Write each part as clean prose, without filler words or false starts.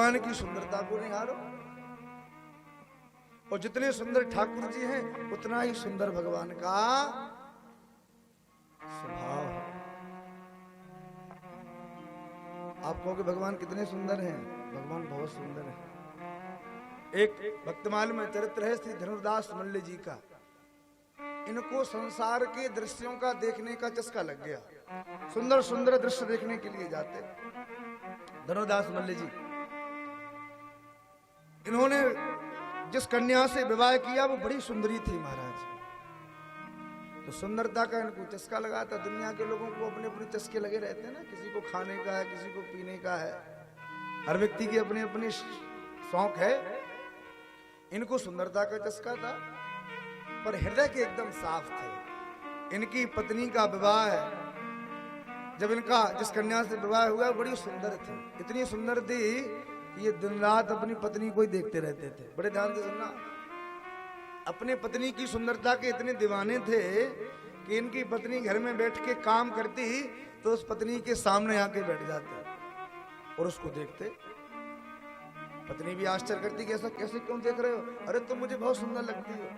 भगवान की सुंदरता को निहारो। और जितने सुंदर ठाकुर जी हैं उतना ही सुंदर भगवान का स्वभाव है। आप कहोगे भगवान कितने सुंदर हैं? भगवान बहुत सुंदर है। एक भक्तमाल में चरित्र है श्री धनुर्दास मल्ल जी का। इनको संसार के दृश्यों का देखने का चस्का लग गया। सुंदर सुंदर दृश्य देखने के लिए जाते धनुर्दास मल्ल जी। इन्होंने जिस कन्या से विवाह किया वो बड़ी सुंदरी थी महाराज। तो सुंदरता का इनको चस्का लगा था। दुनिया के लोगों को अपने अपने चस्के लगे रहते हैं ना, किसी को खाने का है, किसी को पीने का है, हर व्यक्ति की अपनी अपनी शौक है। इनको सुंदरता का चस्का था पर हृदय के एकदम साफ थे। इनकी पत्नी का विवाह है, जब इनका जिस कन्या से विवाह हुआ बड़ी सुंदर थी, इतनी सुंदर थी कि ये दिन रात अपनी पत्नी को ही देखते रहते थे। बड़े ध्यान से सुनना, अपने पत्नी की सुंदरता के इतने दीवाने थे कि इनकी पत्नी घर में बैठ के काम करती तो उस पत्नी के सामने आके बैठ जाते और उसको देखते। पत्नी भी आश्चर्य करती कि ऐसा कैसे क्यों देख रहे हो? अरे तुम मुझे बहुत सुंदर लगती हो।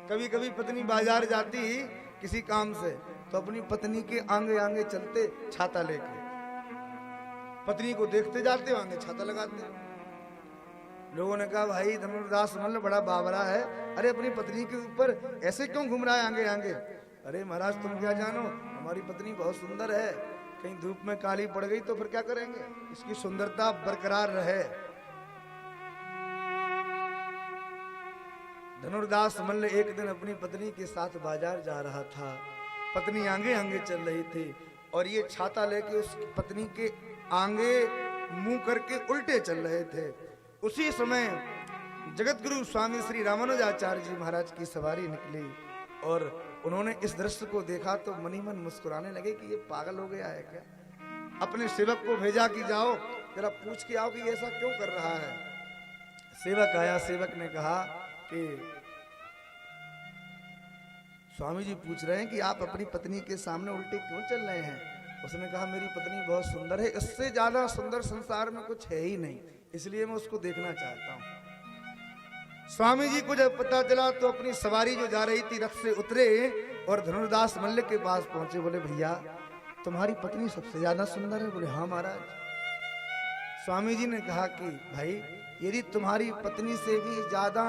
कभी कभी पत्नी बाजार जाती किसी काम से तो अपनी पत्नी के आगे आगे चलते छाता लेके, पत्नी को देखते जाते आगे छाता लगाते। लोगों ने कहा भाई धनुर्दास मल्ल बड़ा बावरा है, अरे अपनी पत्नी के ऊपर ऐसे क्यों घूम रहा है आगे आगे? अरे महाराज तुम क्या जानो, हमारी पत्नी बहुत सुंदर है, कहीं धूप में काली पड़ गई तो फिर क्या करेंगे, इसकी सुंदरता बरकरार रहे। धनुर्दास मल्ल एक दिन अपनी पत्नी के साथ बाजार जा रहा था। पत्नी आगे आगे चल रही थी और ये छाता लेके उस पत्नी के आगे मुंह करके उल्टे चल रहे थे। उसी समय जगत गुरु स्वामी श्री रामानुजाचार्य जी महाराज की सवारी निकली और उन्होंने इस दृश्य को देखा तो मनी मन मुस्कुराने लगे कि ये पागल हो गया है क्या। अपने सेवक को भेजा कि जाओ जरा पूछ के आओ कि ऐसा क्यों कर रहा है। सेवक आया, सेवक ने कहा कि स्वामी जी पूछ रहे हैं कि आप अपनी पत्नी के सामने उल्टे क्यों चल रहे हैं। उसने कहा मेरी पत्नी बहुत सुंदर है, इससे ज्यादा सुंदर संसार में कुछ है ही नहीं, इसलिए मैं उसको देखना चाहता हूं। स्वामी जी को जब पता चला तो अपनी सवारी जो जा रही थी रथ से उतरे और धनुर्दास मल्ल के पास पहुंचे। बोले भैया तुम्हारी पत्नी सबसे ज्यादा सुंदर है? बोले हाँ महाराज। स्वामी जी ने कहा कि भाई यदि तुम्हारी पत्नी से भी ज्यादा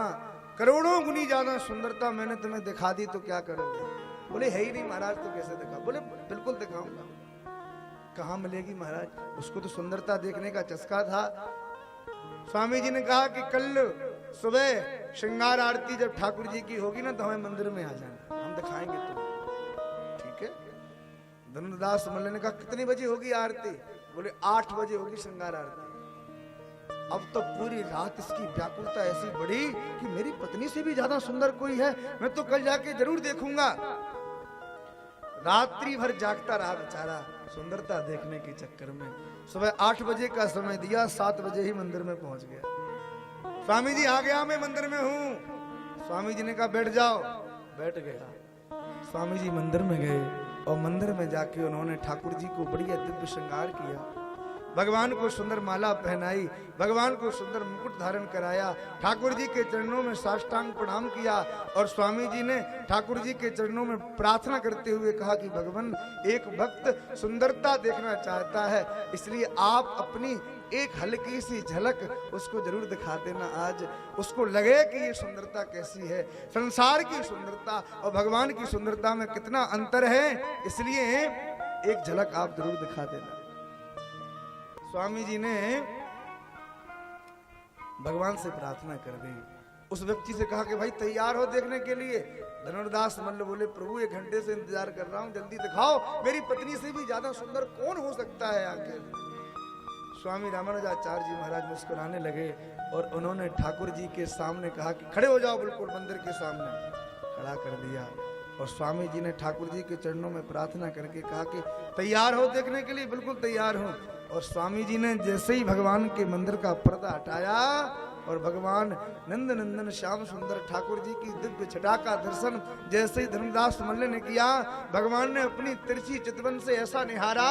करोड़ों गुनी ज्यादा सुंदरता मैंने तुम्हें दिखा दी तो क्या करोगे? बोले है ही नहीं महाराज, तो कैसे दिखा? बोले बिल्कुल दिखाऊंगा। कहाँ मिलेगी महाराज? उसको तो सुंदरता देखने का चस्का था। स्वामी जी ने कहा कि कल सुबह श्रृंगार आरती जब ठाकुर जी की होगी ना तो हमें मंदिर में आ जाना, हम दिखाएंगे तुम्हें। ठीक है। धनुर्दास मल्ल ने कहा कितने बजे होगी आरती? बोले 8 बजे होगी श्रृंगार आरती। अब तो पूरी रात इसकी व्याकुलता ऐसी बढ़ी कि मेरी पत्नी से भी ज्यादा सुंदर कोई है, मैं तो कल जाके जरूर देखूंगा। रात्रि भर जागता रहा बेचारा सुंदरता देखने के चक्कर में। सुबह 8 बजे का समय दिया, 7 बजे ही मंदिर में पहुंच गया। स्वामी जी आ गया, मैं मंदिर में हूँ। स्वामी जी ने कहा बैठ जाओ। बैठ गया। स्वामी जी मंदिर में गए और मंदिर में जाके उन्होंने ठाकुर जी को बढ़िया दिव्य श्रृंगार किया, भगवान को सुंदर माला पहनाई, भगवान को सुंदर मुकुट धारण कराया, ठाकुर जी के चरणों में साष्टांग प्रणाम किया और स्वामी जी ने ठाकुर जी के चरणों में प्रार्थना करते हुए कहा कि भगवान एक भक्त सुंदरता देखना चाहता है, इसलिए आप अपनी एक हल्की सी झलक उसको जरूर दिखा देना। आज उसको लगे कि ये सुंदरता कैसी है, संसार की सुंदरता और भगवान की सुंदरता में कितना अंतर है, इसलिए एक झलक आप जरूर दिखा देना। स्वामी जी ने भगवान से प्रार्थना कर दी। उस व्यक्ति से कहा कि भाई तैयार हो देखने के लिए? धनुर्दास मल्ल बोले प्रभु 1 घंटे से इंतजार कर रहा हूं, जल्दी दिखाओ, मेरी पत्नी से भी ज्यादा सुंदर कौन हो सकता है आके। स्वामी रामानुजाचार्य जी महाराज मुस्कुराने लगे और उन्होंने ठाकुर जी के सामने कहा कि खड़े हो जाओ, बिल्कुल मंदिर के सामने खड़ा कर दिया। और स्वामी जी ने ठाकुर जी के चरणों में प्रार्थना करके कहा कि तैयार हो देखने के लिए? बिल्कुल तैयार हूं। और स्वामी जी ने जैसे ही भगवान के मंदिर का पर्दा हटाया और भगवान नंद नंदन श्याम सुंदर ठाकुर जी की दिव्य छटा का दर्शन जैसे ही धनुर्दास मल्ल ने किया, भगवान ने अपनी तिरछी चितवन से ऐसा निहारा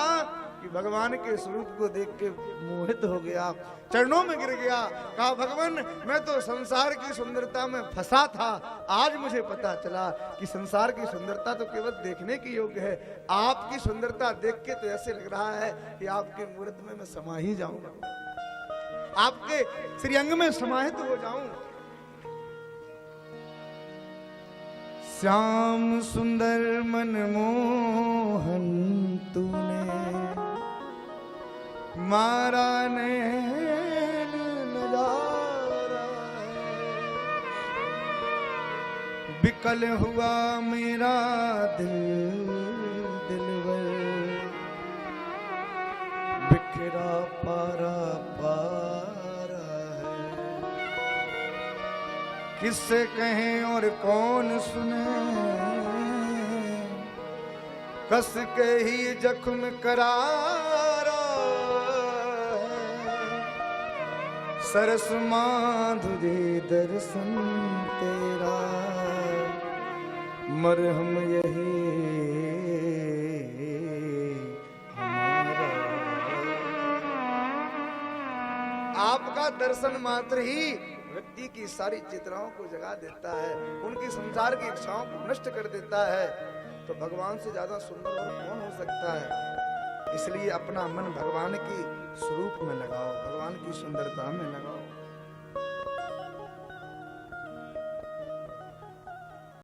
कि भगवान के स्वरूप को देख के मोहित हो गया, चरणों में गिर गया। कहा भगवान मैं तो संसार की सुंदरता में फंसा था, आज मुझे पता चला कि संसार की सुंदरता तो केवल देखने की योग्य है। आपकी सुंदरता देख के तो ऐसे लग रहा है कि आपके मूर्त में मैं समा ही जाऊंगा, आपके श्रीअंग में समाहित हो जाऊं। श्याम सुंदर मनमोहन तूने मारा नैन नजारा, बिकल हुआ मेरा दिल दिलवर, बिखरा पारा पारा है। किससे कहें और कौन सुने, कस के ही जख्म करारा है। सरस माधुरी दर्शन तेरा, मरहम यही हमारा। आपका दर्शन मात्र ही व्यक्ति की सारी चित्राओं को जगा देता है, उनकी संसार की इच्छाओं को नष्ट कर देता है। तो भगवान से ज्यादा सुंदर और कौन हो सकता है। इसलिए अपना मन भगवान की स्वरूप में लगाओ, भगवान की सुंदरता में लगाओ।